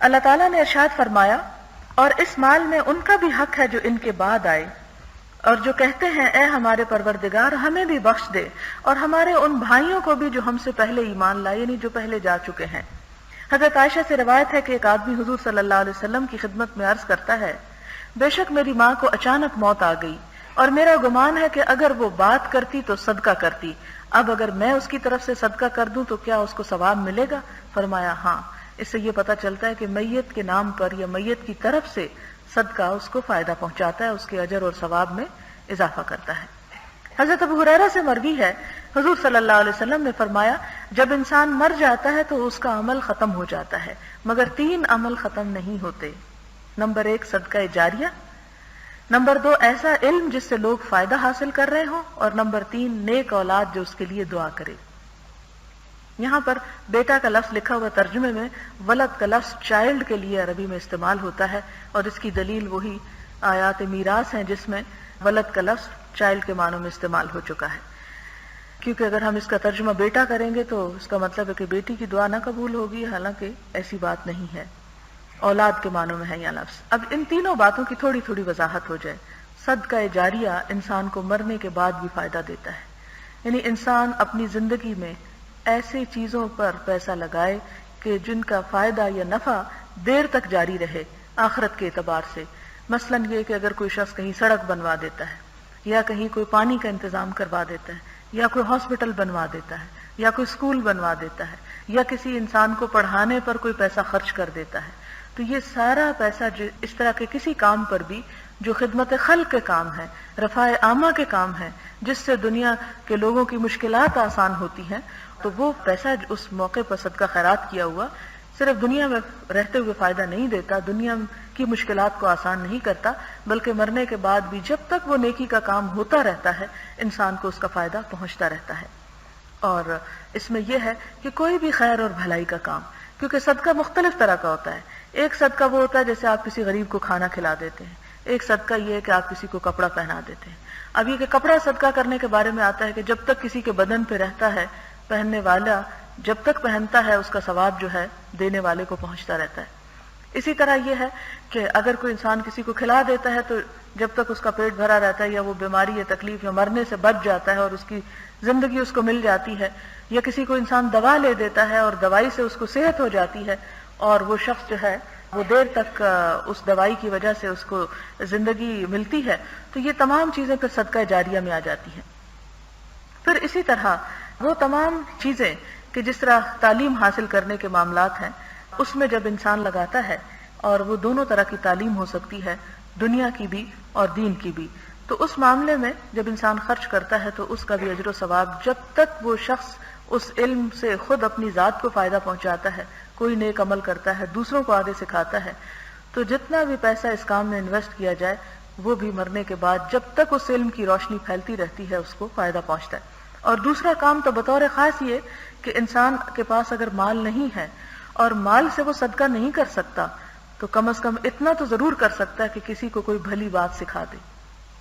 اللہ تعالیٰ نے ارشاد فرمایا اور اس مال میں ان کا بھی حق ہے جو ان کے بعد آئے اور جو کہتے ہیں اے ہمارے پروردگار ہمیں بھی بخش دے اور ہمارے ان بھائیوں کو بھی جو ہم سے پہلے ایمان لائے، یعنی جو پہلے جا چکے ہیں۔ حضرت عائشہ سے روایت ہے کہ ایک آدمی حضور صلی اللہ علیہ وسلم کی خدمت میں عرض کرتا ہے بے شک میری ماں کو اچانک موت آ گئی اور میرا گمان ہے کہ اگر وہ بات کرتی تو صدقہ کرتی، اب اگر میں اس کی طرف سے صدقہ کر دوں تو کیا اس کو ثواب ملے گا؟ فرمایا ہاں۔ اس سے یہ پتہ چلتا ہے کہ میت کے نام پر یا میت کی طرف سے صدقہ اس کو فائدہ پہنچاتا ہے، اس کے اجر اور ثواب میں اضافہ کرتا ہے۔ حضرت ابو ہریرہ سے مروی ہے حضور صلی اللہ علیہ وسلم نے فرمایا جب انسان مر جاتا ہے تو اس کا عمل ختم ہو جاتا ہے مگر 3 عمل ختم نہیں ہوتے۔ نمبر 1 صدقہ جاریہ، نمبر 2 ایسا علم جس سے لوگ فائدہ حاصل کر رہے ہوں، اور نمبر 3 نیک اولاد جو اس کے لیے دعا کرے۔ یہاں پر بیٹا کا لفظ لکھا ہوا ترجمے میں ولد کا لفظ چائلڈ کے لیے عربی میں استعمال ہوتا ہے، اور اس کی دلیل وہی آیات میراث ہیں جس میں ولد کا لفظ چائلڈ کے معنوں میں استعمال ہو چکا ہے۔ کیونکہ اگر ہم اس کا ترجمہ بیٹا کریں گے تو اس کا مطلب ہے کہ بیٹی کی دعا نہ قبول ہوگی، حالانکہ ایسی بات نہیں ہے، اولاد کے معنوں میں ہے یہ لفظ۔ اب ان تینوں باتوں کی تھوڑی تھوڑی وضاحت ہو جائے۔ صدقہ جاریہ انسان کو مرنے کے بعد بھی فائدہ دیتا ہے، یعنی انسان اپنی زندگی میں ایسی چیزوں پر پیسہ لگائے کہ جن کا فائدہ یا نفع دیر تک جاری رہے آخرت کے اعتبار سے۔ مثلاً یہ کہ اگر کوئی شخص کہیں سڑک بنوا دیتا ہے، یا کہیں کوئی پانی کا انتظام کروا دیتا ہے، یا کوئی ہاسپٹل بنوا دیتا ہے، یا کوئی اسکول بنوا دیتا ہے، یا کسی انسان کو پڑھانے پر کوئی پیسہ خرچ کر دیتا ہے، تو یہ سارا پیسہ اس طرح کے کسی کام پر بھی جو خدمت خلق کے کام ہے، رفع عامہ کے کام ہے، جس سے دنیا کے لوگوں کی مشکلات آسان ہوتی ہیں، تو وہ پیسہ اس موقع پر صدقہ خیرات کیا ہوا صرف دنیا میں رہتے ہوئے فائدہ نہیں دیتا، دنیا کی مشکلات کو آسان نہیں کرتا، بلکہ مرنے کے بعد بھی جب تک وہ نیکی کا کام ہوتا رہتا ہے انسان کو اس کا فائدہ پہنچتا رہتا ہے۔ اور اس میں یہ ہے کہ کوئی بھی خیر اور بھلائی کا کام، کیونکہ صدقہ مختلف طرح کا ہوتا ہے۔ ایک صدقہ وہ ہوتا ہے جیسے آپ کسی غریب کو کھانا کھلا دیتے ہیں، ایک صدقہ یہ ہے کہ آپ کسی کو کپڑا پہنا دیتے ہیں۔ اب یہ کہ کپڑا صدقہ کرنے کے بارے میں آتا ہے کہ جب تک کسی کے بدن پہ رہتا ہے پہننے والا جب تک پہنتا ہے اس کا ثواب جو ہے دینے والے کو پہنچتا رہتا ہے۔ اسی طرح یہ ہے کہ اگر کوئی انسان کسی کو کھلا دیتا ہے تو جب تک اس کا پیٹ بھرا رہتا ہے یا وہ بیماری یا تکلیف یا مرنے سے بچ جاتا ہے اور اس کی زندگی اس کو مل جاتی ہے، یا کسی کو انسان دوا لے دیتا ہے اور دوائی سے اس کو صحت ہو جاتی ہے اور وہ شخص جو ہے وہ دیر تک اس دوائی کی وجہ سے اس کو زندگی ملتی ہے، تو یہ تمام چیزیں پھر صدقہ جاریہ میں آ جاتی ہیں۔ پھر اسی طرح وہ تمام چیزیں کہ جس طرح تعلیم حاصل کرنے کے معاملات ہیں، اس میں جب انسان لگاتا ہے، اور وہ دونوں طرح کی تعلیم ہو سکتی ہے، دنیا کی بھی اور دین کی بھی، تو اس معاملے میں جب انسان خرچ کرتا ہے تو اس کا بھی اجر و ثواب، جب تک وہ شخص اس علم سے خود اپنی ذات کو فائدہ پہنچاتا ہے، کوئی نیک عمل کرتا ہے، دوسروں کو آگے سکھاتا ہے، تو جتنا بھی پیسہ اس کام میں انویسٹ کیا جائے وہ بھی مرنے کے بعد جب تک اس علم کی روشنی پھیلتی رہتی ہے اس کو فائدہ پہنچتا ہے۔ اور دوسرا کام تو بطور خاص یہ کہ انسان کے پاس اگر مال نہیں ہے اور مال سے وہ صدقہ نہیں کر سکتا تو کم از کم اتنا تو ضرور کر سکتا ہے کہ کسی کو کوئی بھلی بات سکھا دے،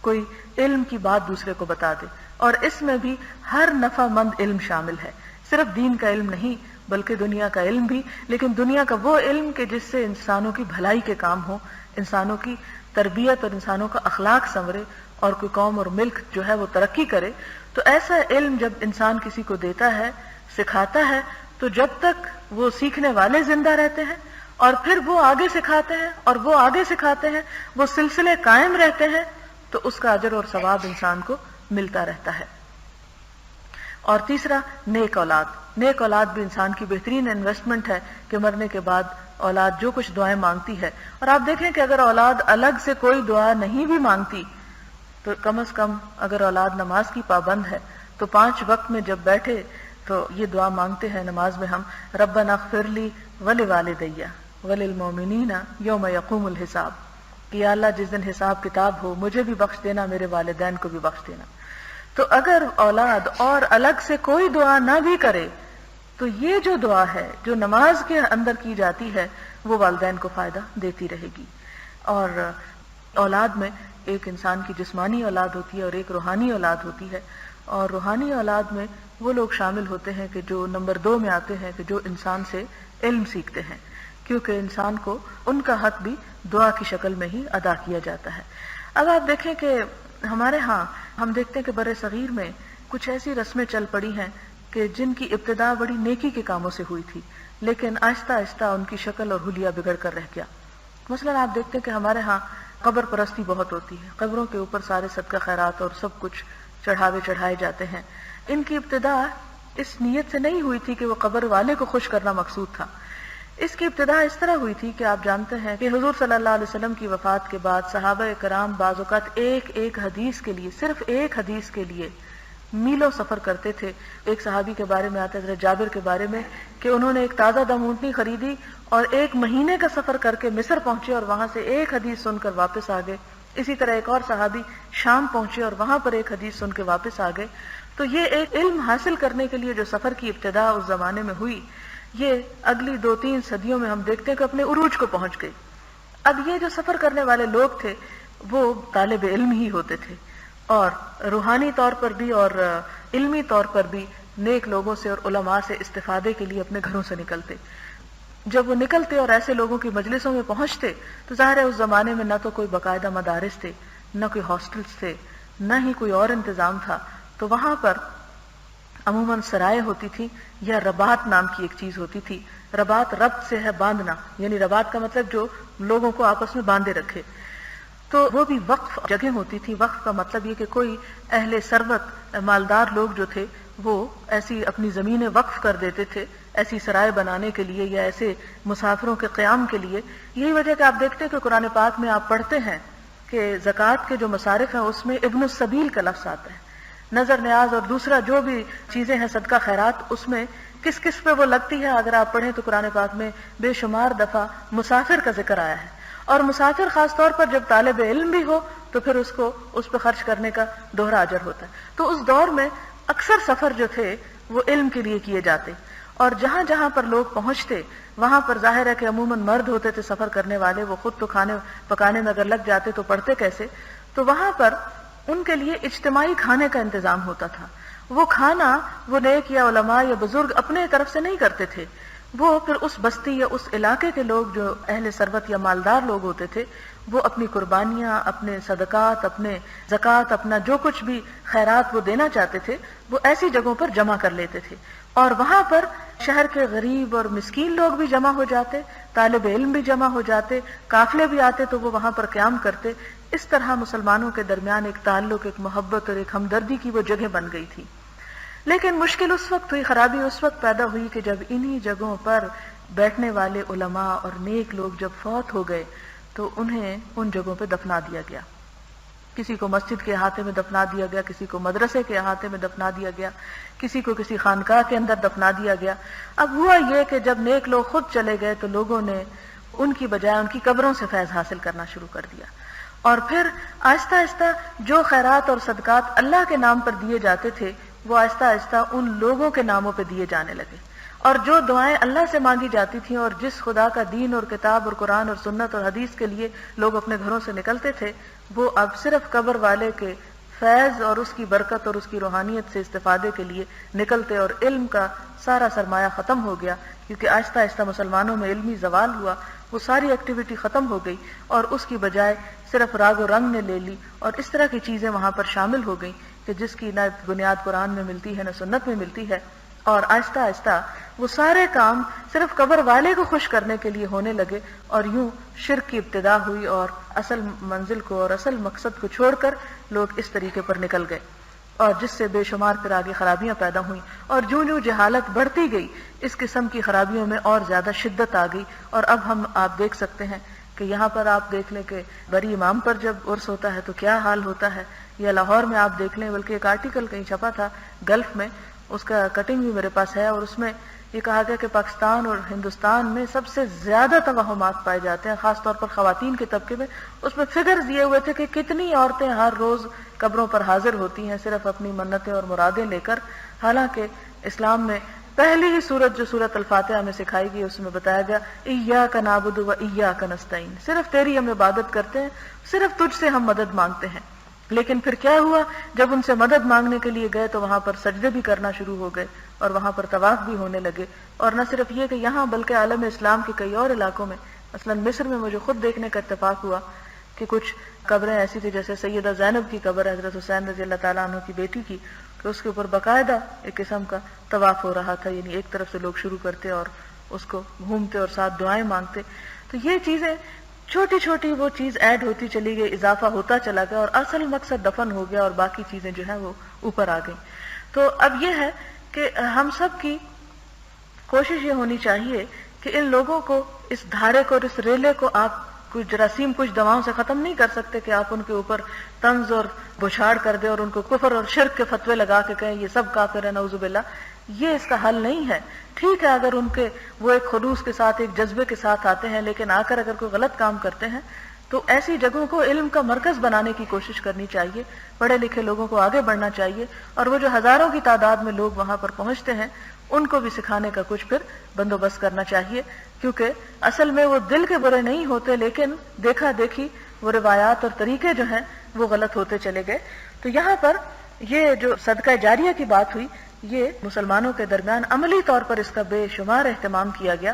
کوئی علم کی بات دوسرے کو بتا دے۔ اور اس میں بھی ہر نفع مند علم شامل ہے، صرف دین کا علم نہیں بلکہ دنیا کا علم بھی، لیکن دنیا کا وہ علم کہ جس سے انسانوں کی بھلائی کے کام ہو، انسانوں کی تربیت اور انسانوں کا اخلاق سنورے اور کوئی قوم اور ملک جو ہے وہ ترقی کرے۔ تو ایسا علم جب انسان کسی کو دیتا ہے، سکھاتا ہے، تو جب تک وہ سیکھنے والے زندہ رہتے ہیں اور پھر وہ آگے سکھاتے ہیں اور وہ آگے سکھاتے ہیں، وہ سلسلے قائم رہتے ہیں، تو اس کا اجر اور ثواب انسان کو ملتا رہتا ہے۔ اور تیسرا نیک اولاد۔ نیک اولاد بھی انسان کی بہترین انویسٹمنٹ ہے کہ مرنے کے بعد اولاد جو کچھ دعائیں مانگتی ہے، اور آپ دیکھیں کہ اگر اولاد الگ سے کوئی دعا نہیں بھی مانگتی تو کم از کم اگر اولاد نماز کی پابند ہے تو 5 وقت میں جب بیٹھے تو یہ دعا مانگتے ہیں نماز میں ہم، ربنا اغفر لی ولوالدی وللمؤمنین یوم یقوم الحساب، کہ یا اللہ جس دن حساب کتاب ہو مجھے بھی بخش دینا، میرے والدین کو بھی بخش دینا۔ تو اگر اولاد اور الگ سے کوئی دعا نہ بھی کرے تو یہ جو دعا ہے جو نماز کے اندر کی جاتی ہے وہ والدین کو فائدہ دیتی رہے گی۔ اور اولاد میں ایک انسان کی جسمانی اولاد ہوتی ہے اور ایک روحانی اولاد ہوتی ہے، اور روحانی اولاد میں وہ لوگ شامل ہوتے ہیں کہ جو نمبر 2 میں آتے ہیں کہ جو انسان سے علم سیکھتے ہیں، کیونکہ انسان کو ان کا حق بھی دعا کی شکل میں ہی ادا کیا جاتا ہے۔ اب آپ دیکھیں کہ ہمارے ہاں ہم دیکھتے ہیں کہ بر صغیر میں کچھ ایسی رسمیں چل پڑی ہیں کہ جن کی ابتدا بڑی نیکی کے کاموں سے ہوئی تھی، لیکن آہستہ آہستہ ان کی شکل اور حلیہ بگڑ کر رہ گیا۔ مثلاً آپ دیکھتے ہیں کہ ہمارے ہاں قبر پرستی بہت ہوتی ہے، قبروں کے اوپر سارے صدقہ خیرات اور سب کچھ چڑھائے جاتے ہیں۔ ان کی ابتدا اس نیت سے نہیں ہوئی تھی کہ وہ قبر والے کو خوش کرنا مقصود تھا۔ اس کی ابتدا اس طرح ہوئی تھی کہ آپ جانتے ہیں کہ حضور صلی اللہ علیہ وسلم کی وفات کے بعد صحابہ کرام بعض اوقات ایک حدیث کے لیے، صرف ایک حدیث کے لیے میلوں سفر کرتے تھے۔ ایک صحابی کے بارے میں آتا ہے، حضرت جابر کے بارے میں، کہ انہوں نے ایک تازہ دم اونٹنی خریدی اور 1 مہینے کا سفر کر کے مصر پہنچے اور وہاں سے ایک حدیث سن کر واپس آ گئے۔ اسی طرح ایک اور صحابی شام پہنچے اور وہاں پر ایک حدیث سن کے واپس آ گئے۔ تو یہ ایک علم حاصل کرنے کے لیے جو سفر کی ابتدا اس زمانے میں ہوئی، یہ اگلی 2-3 صدیوں میں ہم دیکھتے ہیں کہ اپنے عروج کو پہنچ گئی۔ اب یہ جو سفر کرنے والے لوگ تھے وہ طالب علم ہی ہوتے تھے، اور روحانی طور پر بھی اور علمی طور پر بھی نیک لوگوں سے اور علماء سے استفادے کے لیے اپنے گھروں سے نکلتے۔ جب وہ نکلتے اور ایسے لوگوں کی مجلسوں میں پہنچتے تو ظاہر ہے اس زمانے میں نہ تو کوئی باقاعدہ مدارس تھے، نہ کوئی ہاسٹلز تھے، نہ ہی کوئی اور انتظام تھا، تو وہاں پر عموماً سرائے ہوتی تھی یا رباط نام کی ایک چیز ہوتی تھی۔ رباط ربط سے ہے باندھنا، یعنی رباط کا مطلب جو لوگوں کو آپس میں باندھے رکھے۔ تو وہ بھی وقف جگہ ہوتی تھی۔ وقف کا مطلب یہ کہ کوئی اہل ثروت مالدار لوگ جو تھے وہ ایسی اپنی زمینیں وقف کر دیتے تھے ایسی سرائے بنانے کے لیے یا ایسے مسافروں کے قیام کے لیے۔ یہی وجہ کہ آپ دیکھتے ہیں کہ قرآن پاک میں آپ پڑھتے ہیں کہ زکوٰۃ کے جو مصارف ہیں اس میں ابن السبیل کا لفظ آتا ہے۔ نظر نیاز اور دوسرا جو بھی چیزیں ہیں صدقہ خیرات، اس میں کس کس پہ وہ لگتی ہے اگر آپ پڑھیں تو قرآن پاک میں بے شمار دفعہ مسافر کا ذکر آیا ہے، اور مسافر خاص طور پر جب طالب علم بھی ہو تو پھر اس پہ خرچ کرنے کا دوہرا اجر ہوتا ہے۔ تو اس دور میں اکثر سفر جو تھے وہ علم کے لیے کیے جاتے، اور جہاں جہاں پر لوگ پہنچتے وہاں پر ظاہر ہے کہ عموماً مرد ہوتے تھے سفر کرنے والے، وہ خود تو کھانے پکانے میں اگر لگ جاتے تو پڑھتے کیسے، تو وہاں پر ان کے لیے اجتماعی کھانے کا انتظام ہوتا تھا۔ وہ کھانا وہ نیک یا علماء یا بزرگ اپنے طرف سے نہیں کرتے تھے، وہ پھر اس بستی یا اس علاقے کے لوگ جو اہل ثروت یا مالدار لوگ ہوتے تھے وہ اپنی قربانیاں، اپنے صدقات، اپنے زکوٰۃ، اپنا جو کچھ بھی خیرات وہ دینا چاہتے تھے وہ ایسی جگہوں پر جمع کر لیتے تھے، اور وہاں پر شہر کے غریب اور مسکین لوگ بھی جمع ہو جاتے، طالب علم بھی جمع ہو جاتے، قافلے بھی آتے تو وہ وہاں پر قیام کرتے۔ اس طرح مسلمانوں کے درمیان ایک تعلق، ایک محبت اور ایک ہمدردی کی وہ جگہ بن گئی تھی۔ لیکن مشکل اس وقت ہوئی، خرابی اس وقت پیدا ہوئی کہ جب انہی جگہوں پر بیٹھنے والے علماء اور نیک لوگ جب فوت ہو گئے تو انہیں ان جگہوں پہ دفنا دیا گیا۔ کسی کو مسجد کے احاطے میں دفنا دیا گیا، کسی کو مدرسے کے احاطے میں دفنا دیا گیا، کسی کو کسی خانقاہ کے اندر دفنا دیا گیا۔ اب ہوا یہ کہ جب نیک لوگ خود چلے گئے تو لوگوں نے ان کی بجائے ان کی قبروں سے فیض حاصل کرنا شروع کر دیا، اور پھر آہستہ آہستہ جو خیرات اور صدقات اللہ کے نام پر دیے جاتے تھے وہ آہستہ آہستہ ان لوگوں کے ناموں پہ دیے جانے لگے، اور جو دعائیں اللہ سے مانگی جاتی تھیں اور جس خدا کا دین اور کتاب اور قرآن اور سنت اور حدیث کے لیے لوگ اپنے گھروں سے نکلتے تھے وہ اب صرف قبر والے کے فیض اور اس کی برکت اور اس کی روحانیت سے استفادے کے لیے نکلتے، اور علم کا سارا سرمایہ ختم ہو گیا، کیونکہ آہستہ آہستہ مسلمانوں میں علمی زوال ہوا، وہ ساری ایکٹیویٹی ختم ہو گئی، اور اس کی بجائے صرف راگ و رنگ نے لے لی، اور اس طرح کی چیزیں وہاں پر شامل ہو گئیں کہ جس کی نہ بنیاد قرآن میں ملتی ہے نہ سنت میں ملتی ہے، اور آہستہ آہستہ وہ سارے کام صرف قبر والے کو خوش کرنے کے لیے ہونے لگے، اور یوں شرک کی ابتدا ہوئی، اور اصل منزل کو اور اصل مقصد کو چھوڑ کر لوگ اس طریقے پر نکل گئے، اور جس سے بے شمار پھر آگے خرابیاں پیدا ہوئیں، اور جوں جوں جہالت بڑھتی گئی اس قسم کی خرابیوں میں اور زیادہ شدت آ گئی۔ اور اب آپ دیکھ سکتے ہیں کہ یہاں پر آپ دیکھ لیں کہ بری امام پر جب عرس ہوتا ہے تو کیا حال ہوتا ہے، یا لاہور میں آپ دیکھ لیں، بلکہ ایک آرٹیکل کہیں چھپا تھا گلف میں، اس کا کٹنگ بھی میرے پاس ہے، اور اس میں یہ کہا گیا کہ پاکستان اور ہندوستان میں سب سے زیادہ توہمات پائے جاتے ہیں خاص طور پر خواتین کے طبقے میں۔ اس میں فگرز دیے ہوئے تھے کہ کتنی عورتیں ہر روز قبروں پر حاضر ہوتی ہیں صرف اپنی منتیں اور مرادیں لے کر، حالانکہ اسلام میں پہلی ہی سورت جو سورت الفاتحہ میں سکھائی گئی اس میں بتایا گیا ایاک نعبد و ایاک نستعین، صرف تیری ہم عبادت کرتے ہیں، صرف تجھ سے ہم مدد مانگتے ہیں۔ لیکن پھر کیا ہوا، جب ان سے مدد مانگنے کے لیے گئے تو وہاں پر سجدے بھی کرنا شروع ہو گئے اور وہاں پر طواف بھی ہونے لگے. اور نہ صرف یہ کہ یہاں بلکہ عالم اسلام کے کئی اور علاقوں میں، مثلا مصر میں مجھے خود دیکھنے کا اتفاق ہوا کہ کچھ قبریں ایسی تھی، جیسے سیدہ زینب کی قبر ہے حضرت حسین رضی اللہ تعالیٰ عنہ کی بیٹی کی، کہ اس کے اوپر باقاعدہ ایک قسم کا طواف ہو رہا تھا، یعنی ایک طرف سے لوگ شروع کرتے اور اس کو گھومتے اور ساتھ دعائیں مانگتے. تو یہ چیزیں چھوٹی چھوٹی وہ چیز ایڈ ہوتی چلی گئی، اضافہ ہوتا چلا گیا اور اصل مقصد دفن ہو گیا اور باقی چیزیں جو ہیں وہ اوپر آ گئیں. تو اب یہ ہے کہ ہم سب کی کوشش یہ ہونی چاہیے کہ ان لوگوں کو، اس دھارے کو اور اس ریلے کو آپ کچھ جراثیم کچھ دواؤں سے ختم نہیں کر سکتے کہ آپ ان کے اوپر طنز اور بچھاڑ کر دیں اور ان کو کفر اور شرک کے فتوے لگا کے کہیں یہ سب کافر ہے نعوذ باللہ. یہ اس کا حل نہیں ہے. ٹھیک ہے اگر ان کے وہ ایک خلوص کے ساتھ، ایک جذبے کے ساتھ آتے ہیں، لیکن آ کر اگر کوئی غلط کام کرتے ہیں تو ایسی جگہوں کو علم کا مرکز بنانے کی کوشش کرنی چاہیے، پڑھے لکھے لوگوں کو آگے بڑھنا چاہیے، اور وہ جو ہزاروں کی تعداد میں لوگ وہاں پر پہنچتے ہیں ان کو بھی سکھانے کا کچھ پھر بندوبست کرنا چاہیے، کیونکہ اصل میں وہ دل کے برے نہیں ہوتے، لیکن دیکھا دیکھی وہ روایات اور طریقے جو ہیں وہ غلط ہوتے چلے گئے. تو یہاں پر یہ جو صدقہ جاریہ کی بات ہوئی، یہ مسلمانوں کے درمیان عملی طور پر اس کا بے شمار اہتمام کیا گیا.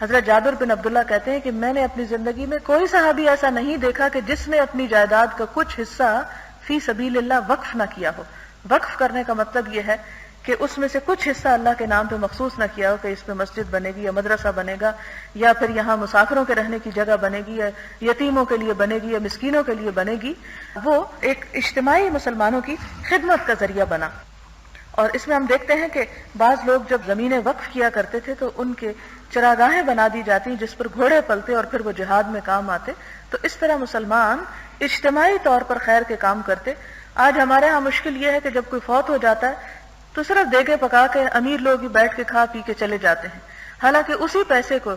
حضرت جابر بن عبداللہ کہتے ہیں کہ میں نے اپنی زندگی میں کوئی صحابی ایسا نہیں دیکھا کہ جس نے اپنی جائیداد کا کچھ حصہ فی سبیل اللہ وقف نہ کیا ہو. وقف کرنے کا مطلب یہ ہے کہ اس میں سے کچھ حصہ اللہ کے نام پہ مخصوص نہ کیا ہو کہ اس پہ مسجد بنے گی یا مدرسہ بنے گا یا پھر یہاں مسافروں کے رہنے کی جگہ بنے گی یا یتیموں کے لیے بنے گی یا مسکینوں کے لیے بنے گی. وہ ایک اجتماعی مسلمانوں کی خدمت کا ذریعہ بنا. اور اس میں ہم دیکھتے ہیں کہ بعض لوگ جب زمینیں وقف کیا کرتے تھے تو ان کے چراگاہیں بنا دی جاتی جس پر گھوڑے پلتے اور پھر وہ جہاد میں کام آتے. تو اس طرح مسلمان اجتماعی طور پر خیر کے کام کرتے. آج ہمارے ہاں مشکل یہ ہے کہ جب کوئی فوت ہو جاتا ہے تو صرف دیگے پکا کے امیر لوگ ہی بیٹھ کے کھا پی کے چلے جاتے ہیں، حالانکہ اسی پیسے کو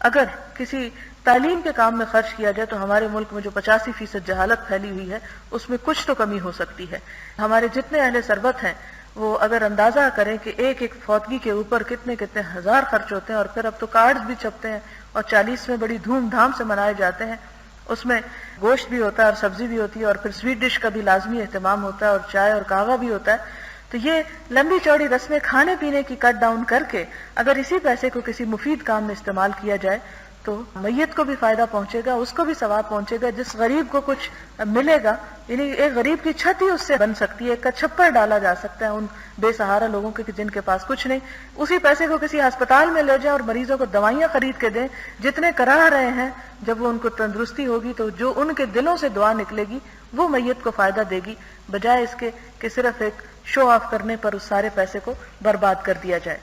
اگر کسی تعلیم کے کام میں خرچ کیا جائے تو ہمارے ملک میں جو 85% جہالت پھیلی ہوئی ہے اس میں کچھ تو کمی ہو سکتی ہے. ہمارے جتنے اہل ثروت ہیں وہ اگر اندازہ کریں کہ ایک ایک فوتگی کے اوپر کتنے کتنے ہزار خرچ ہوتے ہیں، اور پھر اب تو کارڈز بھی چھپتے ہیں اور 40 میں بڑی دھوم دھام سے منائے جاتے ہیں، اس میں گوشت بھی ہوتا ہے اور سبزی بھی ہوتی ہے اور پھر سویٹ ڈش کا بھی لازمی اہتمام ہوتا ہے اور چائے اور قہوہ بھی ہوتا ہے. تو یہ لمبی چوڑی رسمیں کھانے پینے کی کٹ ڈاؤن کر کے اگر اسی پیسے کو کسی مفید کام میں استعمال کیا جائے تو میت کو بھی فائدہ پہنچے گا، اس کو بھی ثواب پہنچے گا. جس غریب کو کچھ ملے گا، یعنی ایک غریب کی چھت ہی اس سے بن سکتی ہے، ایک کا چھپر ڈالا جا سکتا ہے ان بے سہارا لوگوں کے جن کے پاس کچھ نہیں. اسی پیسے کو کسی ہسپتال میں لے جائیں اور مریضوں کو دوائیاں خرید کے دیں. جتنے کرا رہے ہیں جب وہ ان کو تندرستی ہوگی تو جو ان کے دلوں سے دعا نکلے گی وہ میت کو فائدہ دے گی، بجائے اس کے کہ صرف ایک شو آف کرنے پر اس سارے پیسے کو برباد کر دیا جائے.